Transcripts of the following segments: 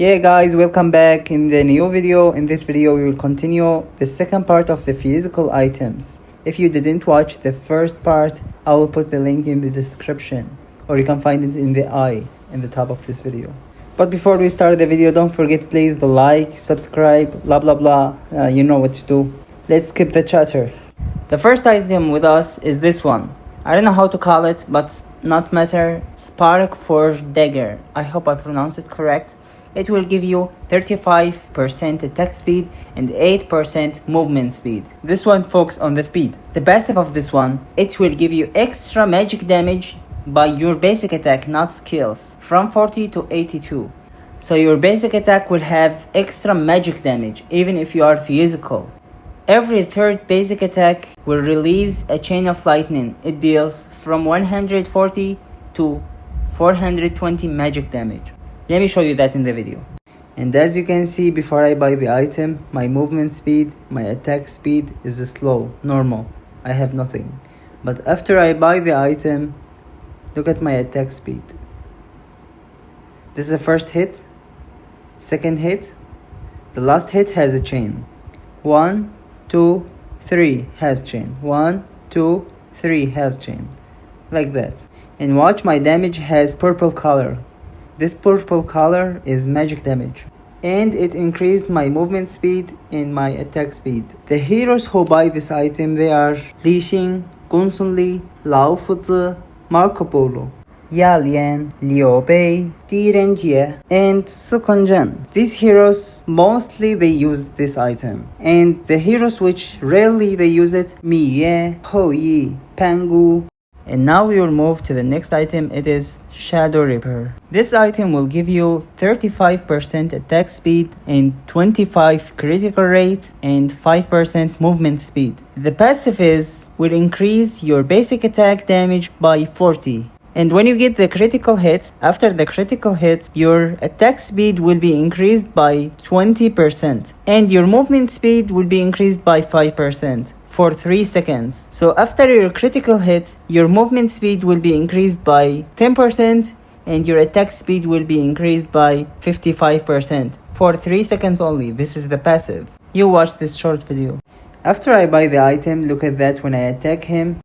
Yeah guys, welcome back in the new video. In this video we will continue the second part of the physical items. If you didn't watch the first part, I will put the link in the description, or you can find it in the eye in the top of this video. But before we start the video, don't forget please the like, subscribe, blah blah blah, you know what to do. Let's skip the chatter. The first item with us is this one. I don't know how to call it, but not matter. Spark Forge Dagger. I hope I pronounced it correct. It will give you 35% attack speed and 8% movement speed. This one focuses on the speed. The passive of this one, it will give you extra magic damage by your basic attack, not skills, from 40 to 82. So your basic attack will have extra magic damage even if you are physical. Every third basic attack will release a chain of lightning. It deals from 140 to 420 magic damage. Let me show you that in the video. And as you can see, before I buy the item, my movement speed, my attack speed is slow, normal. I have nothing. But after I buy the item, look at my attack speed. This is the first hit, second hit, the last hit has a chain. 1, 2, 3 has chain. 1, 2, 3 has chain. Like that. And watch, my damage has purple color. This purple color is magic damage. And it increased my movement speed and my attack speed. The heroes who buy this item, they are Li Xing, Gunsun Li, Lao Fuzi, Marco Polo, Ya Lian, Liu Bei, Di Renjie, and Sukongzhen. These heroes, mostly they use this item. And the heroes which rarely they use it, Mi Ye, Hou Yi, Pangu. And now we will move to the next item. It is Shadow Reaper. This item will give you 35% attack speed and 25 critical rate and 5% movement speed. The passive will increase your basic attack damage by 40. And when you get the critical hit, after the critical hit, your attack speed will be increased by 20% and your movement speed will be increased by 5%. For 3 seconds. So after your critical hit, your movement speed will be increased by 10% and your attack speed will be increased by 55% for 3 seconds only. This is the passive. You watch this short video. After I buy the item, look at that when I attack him.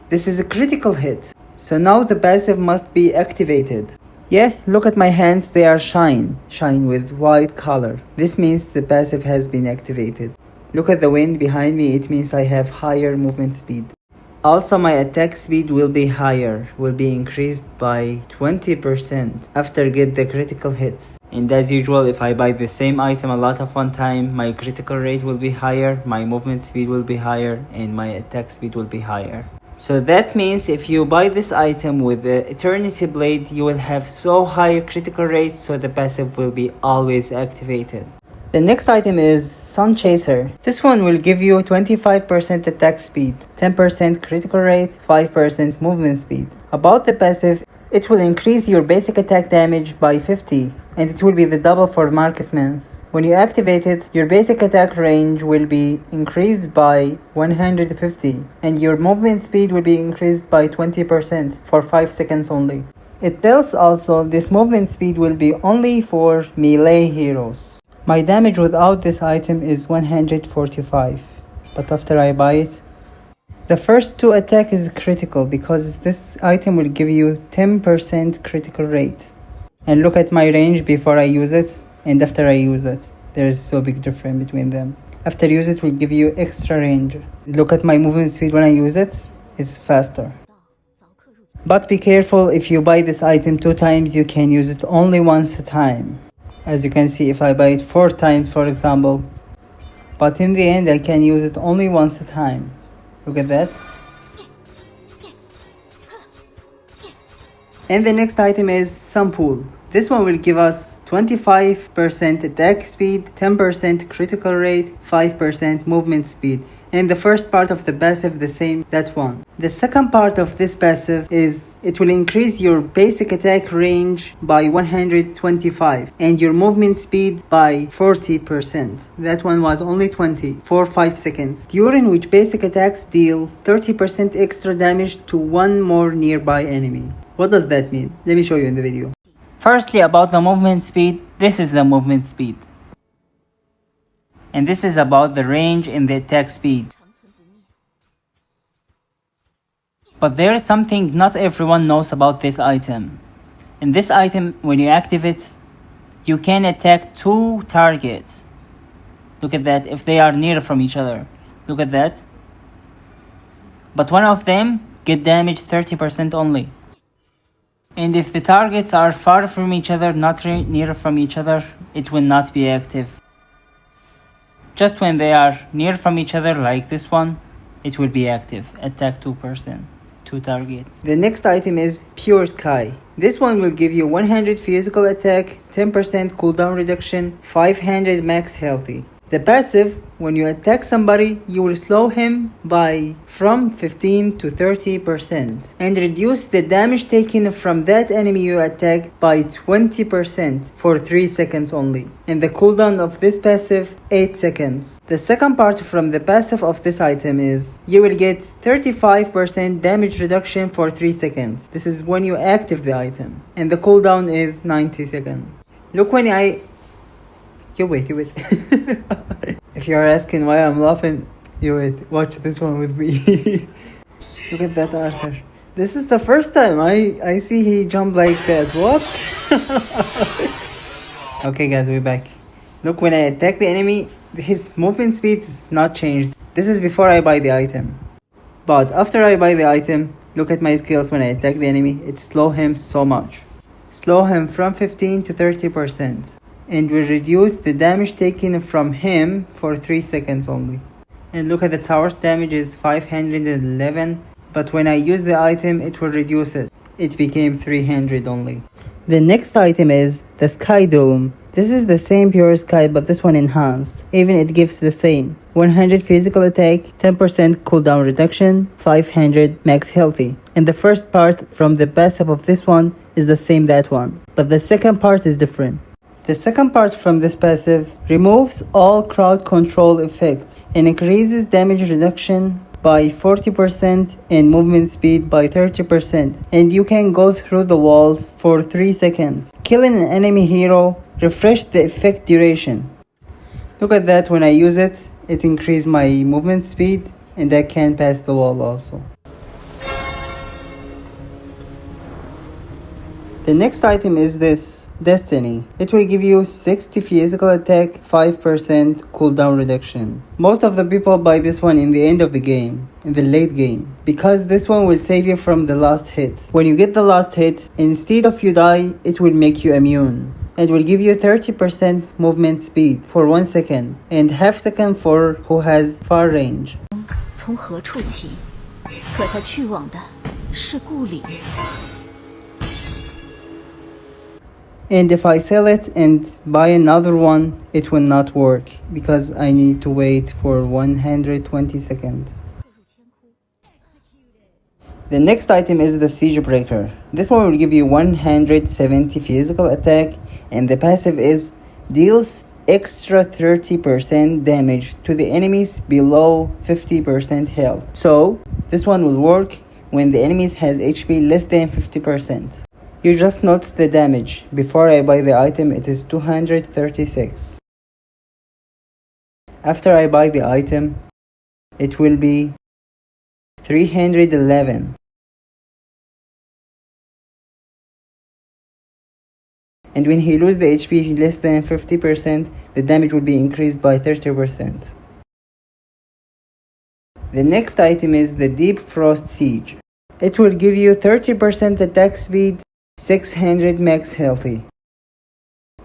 This is a critical hit. So now the passive must be activated. Yeah, look at my hands, they are shine with white color. This means the passive has been activated. Look at the wind behind me, it means I have higher movement speed. Also my attack speed will be higher, will be increased by 20% after get the critical hits. And as usual, if I buy the same item a lot of one time, my critical rate will be higher, my movement speed will be higher, and my attack speed will be higher. So that means if you buy this item with the Eternity Blade, you will have so high critical rate, so the passive will be always activated. The next item is Sun Chaser. This one will give you 25% attack speed, 10% critical rate, 5% movement speed. About the passive, it will increase your basic attack damage by 50 and it will be the double for Marksman's. When you activate it, your basic attack range will be increased by 150 and your movement speed will be increased by 20% for 5 seconds only. It tells also this movement speed will be only for melee heroes. My damage without this item is 145, but after I buy it, the first 2 attack is critical because this item will give you 10% critical rate. And look at my range before I use it and after I use it. There is so big difference between them. After use it will give you extra range. Look at my movement speed when I use it, it's faster. But be careful, if you buy this item 2 times, you can use it only once a time. As you can see, if I buy it 4 times for example, but in the end I can use it only once a time. Look at that. And the next item is Sunpool. This one will give us 25% attack speed, 10% critical rate, 5% movement speed. And the first part of the passive the same, that one. The second part of this passive is it will increase your basic attack range by 125 and your movement speed by 40%. That one was only 20 for 5 seconds, during which basic attacks deal 30% extra damage to one more nearby enemy. What does that mean? Let me show you in the video. Firstly, about the movement speed, this is the movement speed. And this is about the range and the attack speed. But there is something not everyone knows about this item. In this item, when you activate it, you can attack 2 targets. Look at that, if they are near from each other. Look at that. But one of them get damaged 30% only. And if the targets are far from each other, not near from each other, it will not be active. Just when they are near from each other, like this one, it will be active. Attack 2%. 2 targets. The next item is Pure Sky. This one will give you 100 physical attack, 10% cooldown reduction, 500 max healthy. The passive, when you attack somebody, you will slow him by from 15 to 30% and reduce the damage taken from that enemy you attack by 20% for 3 seconds only. And the cooldown of this passive, 8 seconds. The second part from the passive of this item is you will get 35% damage reduction for 3 seconds. This is when you active the item. And the cooldown is 90 seconds. Look when You wait. If you're asking why I'm laughing, you wait. Watch this one with me. Look at that Arthur. This is the first time I see he jump like that. What? Okay guys, we're back. Look, when I attack the enemy, his movement speed is not changed. This is before I buy the item. But after I buy the item, look at my skills when I attack the enemy. It slow him so much. Slow him from 15 to 30%. And will reduce the damage taken from him for 3 seconds only. And look at the tower's damage is 511, but when I use the item it will reduce it. It became 300 only. The next item is the Sky Dome. This is the same Pure Sky, but this one enhanced. Even it gives the same. 100 physical attack, 10% cooldown reduction, 500 max healthy. And the first part from the passive of this one is the same that one, but the second part is different. The second part from this passive removes all crowd control effects and increases damage reduction by 40% and movement speed by 30%, and you can go through the walls for 3 seconds. Killing an enemy hero refreshed the effect duration. Look at that, when I use it, it increased my movement speed and I can pass the wall also. The next item is this Destiny. It will give you 60 physical attack, 5% cooldown reduction. Most of the people buy this one in the end of the game, in the late game, because this one will save you from the last hit. When you get the last hit, instead of you die, it will make you immune. It will give you 30% movement speed for 1 second and half second for who has far range. 从何处起？可他去往的是故里。 And if I sell it and buy another one, it will not work because I need to wait for 120 seconds. The next item is the Siege Breaker. This one will give you 170 physical attack, and the passive is deals extra 30% damage to the enemies below 50% health. So this one will work when the enemies has HP less than 50%. You just note the damage. Before I buy the item, it is 236. After I buy the item, it will be 311. And when he loses the HP less than 50%, the damage will be increased by 30%. The next item is the Deep Frost Siege. It will give you 30% attack speed, 600 max healthy.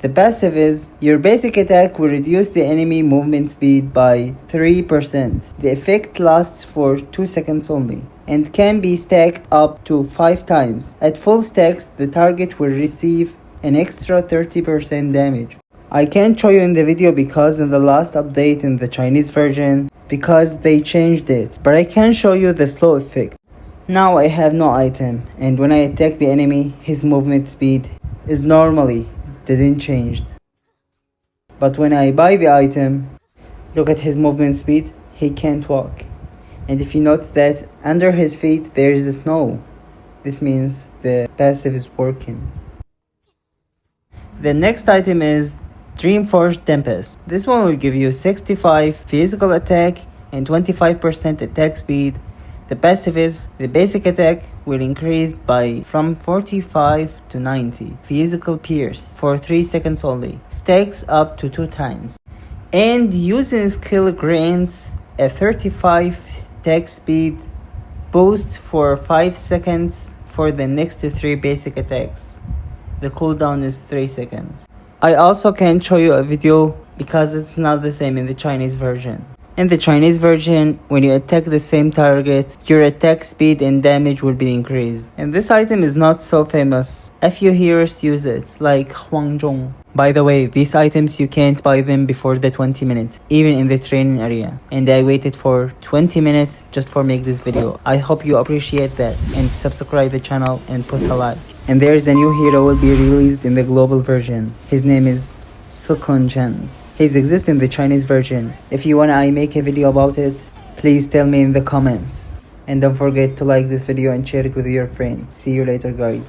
The passive is your basic attack will reduce the enemy movement speed by 3%. The effect lasts for 2 seconds only and can be stacked up to 5 times. At full stacks, the target will receive an extra 30% damage. I can't show you in the video because in the last update in the Chinese version, because they changed it, but I can show you the slow effect. Now I have no item, and when I attack the enemy, his movement speed is normally didn't change. But when I buy the item, look at his movement speed, he can't walk. And if you notice that under his feet there is the snow, this means the passive is working. The next item is Dreamforce Tempest. This one will give you 65 physical attack and 25% attack speed. The passive is the basic attack will increase by from 45 to 90 physical pierce for 3 seconds only. Stacks up to 2 times. And using skill grants a 35 attack speed boost for 5 seconds for the next 3 basic attacks. The cooldown is 3 seconds. I also can't show you a video because it's not the same in the Chinese version. In the Chinese version, when you attack the same target, your attack speed and damage will be increased. And this item is not so famous. A few heroes use it, like Huangzhong. By the way, these items you can't buy them before the 20 minutes, even in the training area. And I waited for 20 minutes just for make this video. I hope you appreciate that and subscribe the channel and put a like. And there's a new hero will be released in the global version. His name is Sukun-chan. His exists in the Chinese version. If you wanna I make a video about it, please tell me in the comments. And don't forget to like this video and share it with your friends. See you later guys.